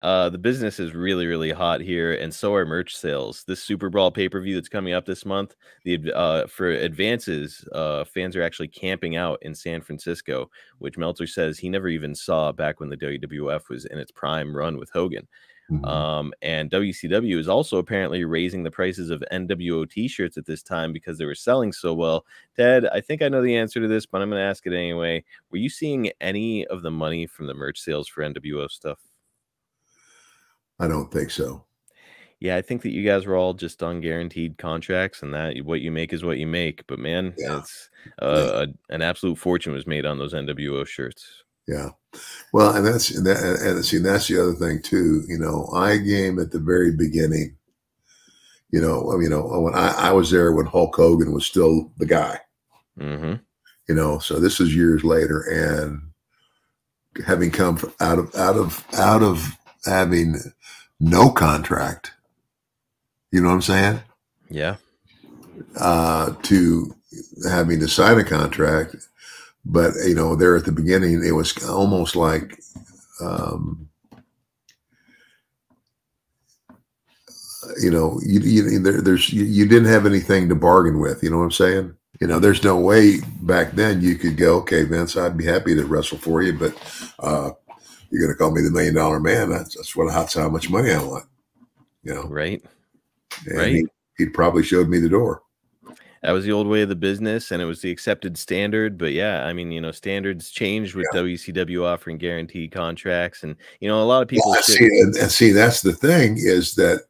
The business is really, really hot here, and so are merch sales. This Super Brawl pay-per-view that's coming up this month, for advances, fans are actually camping out in San Francisco, which Meltzer says he never even saw back when the WWF was in its prime run with Hogan. Mhm. And WCW is also apparently raising the prices of NWO t-shirts at this time because they were selling so well. Ted, I think I know the answer to this, but I'm going to ask it anyway. Were you seeing any of the money from the merch sales for NWO stuff? I don't think so. Yeah, I think that you guys were all just on guaranteed contracts, and that what you make is what you make. But man, Yeah, it's yeah, an absolute fortune was made on those NWO shirts. yeah. Well, and that's the other thing too. I game at the very beginning. When I was there when Hulk Hogan was still the guy. Hmm. So this is years later, and having come out of having no contract, you know what I'm saying? Yeah. To having to sign a contract, but there at the beginning, it was almost like, um, you didn't have anything to bargain with. You know what I'm saying? There's no way back then you could go, okay, Vince, I'd be happy to wrestle for you, but uh, you're going to call me the $1 million man. That's how much money I want. Right. And Right. he probably showed me the door. That was the old way of the business, and it was the accepted standard. But yeah, I mean, standards changed with Yeah. WCW offering guaranteed contracts, and a lot of Well, people I shit. see, and see, that's the thing is that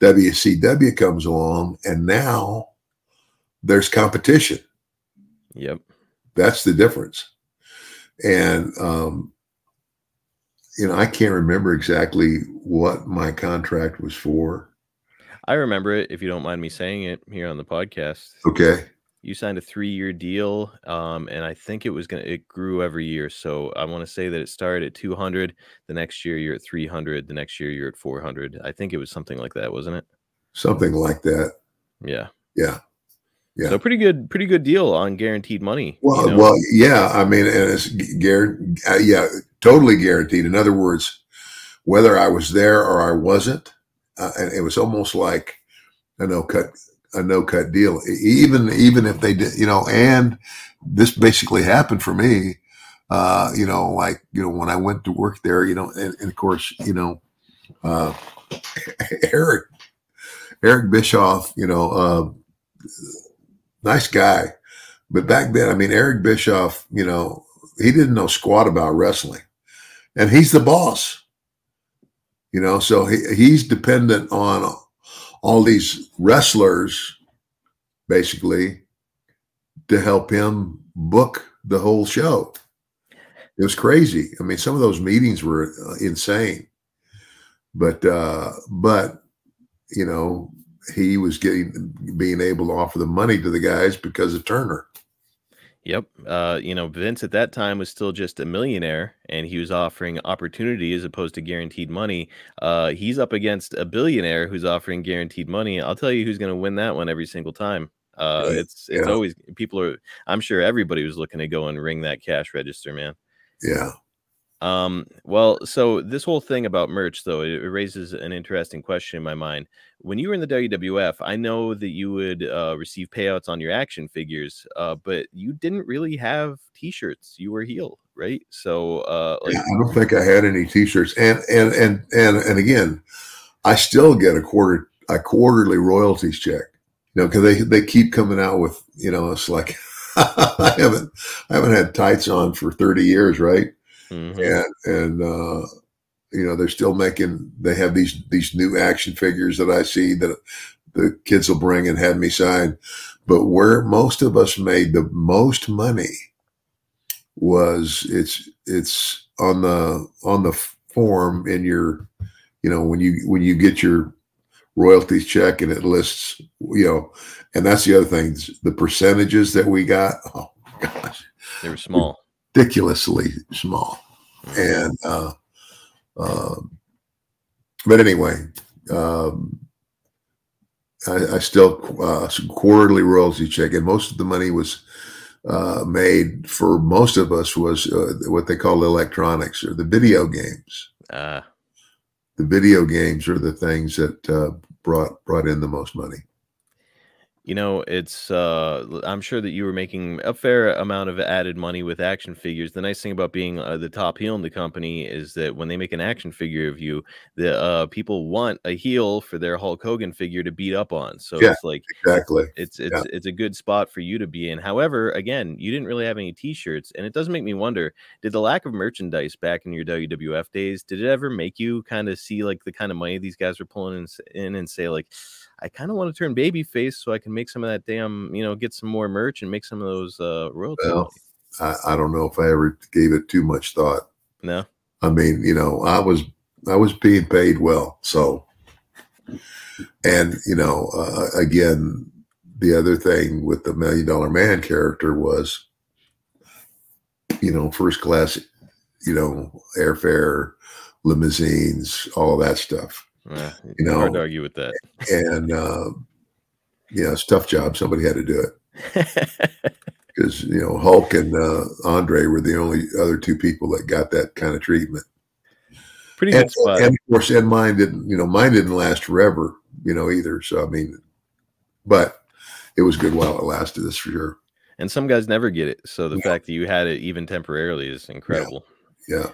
WCW comes along, and now there's competition. Yep. That's the difference. And I can't remember exactly what my contract was for. I remember it, if you don't mind me saying it here on the podcast. Okay. You signed a 3-year deal, and I think it grew every year. So I want to say that it started at 200. The next year you're at 300. The next year you're at 400. I think it was something like that, wasn't it? Something like that. Yeah. Yeah. Yeah. So pretty good deal on guaranteed money, Well, yeah. I mean, and it's guaranteed. Yeah, totally guaranteed. In other words, whether I was there or I wasn't, and it was almost like a no cut deal. Even if they did, and this basically happened for me. When I went to work there, and of course, uh, Eric Bischoff, nice guy. But back then, I mean, Eric Bischoff, he didn't know squat about wrestling, and he's the boss, so he's dependent on all these wrestlers basically to help him book the whole show. It was crazy. I mean, some of those meetings were insane, but he was being able to offer the money to the guys because of Turner. Yep. Vince at that time was still just a millionaire, and he was offering opportunity as opposed to guaranteed money. He's up against a billionaire who's offering guaranteed money. I'll tell you who's going to win that one every single time. Yeah, It's yeah, always people are. I'm sure everybody was looking to go and ring that cash register, man. yeah. Well, so this whole thing about merch, though, it raises an interesting question in my mind. When you were in the WWF, I know that you would receive payouts on your action figures, but you didn't really have T-shirts. You were heel, right? So, Yeah, I don't think I had any T-shirts, and again, I still get a quarterly royalties check. Because they keep coming out with, it's like I haven't had tights on for 30 years, right? mhm. And they're still they have these new action figures that I see that the kids will bring and have me sign. But where most of us made the most money was it's on the form in your, when you get your royalties check and it lists, and that's the other thing, the percentages that we got. Oh gosh, They were small. ridiculously small. Mhm. And uh, but anyway, um, I still quarterly royalty check, and most of the money was made for most of us was what they call electronics or the video games. Ah, the video games are the things that brought in the most money. You know, it's I'm sure that you were making a fair amount of added money with action figures. The nice thing about being the top heel in the company is that when they make an action figure of you, the people want a heel for their Hulk Hogan figure to beat up on. So Yeah, it's like exactly. it's Yeah. it's a good spot for you to be in. However, again, you didn't really have any t-shirts, and it does make me wonder, did the lack of merchandise back in your WWF days, did it ever make you kind of see like the kind of money these guys were pulling in and say like, I kind of want to turn babyface so I can make some of that damn, get some more merch and make some of those royalty Well, money? I don't know if I ever gave it too much thought. No. I mean, I was being paid well, so. And again, the other thing with the $1 Million Man character was, first class, airfare, limousines, all of that stuff. It's hard to argue with that. And it's a tough job. Somebody had to do it because Hulk and Andre were the only other two people that got that kind of treatment. Pretty good spot. And of course, mine didn't last forever, either. So I mean, but it was good while it lasted. That's for sure. And some guys never get it. So the fact that you had it even temporarily is incredible. Yeah.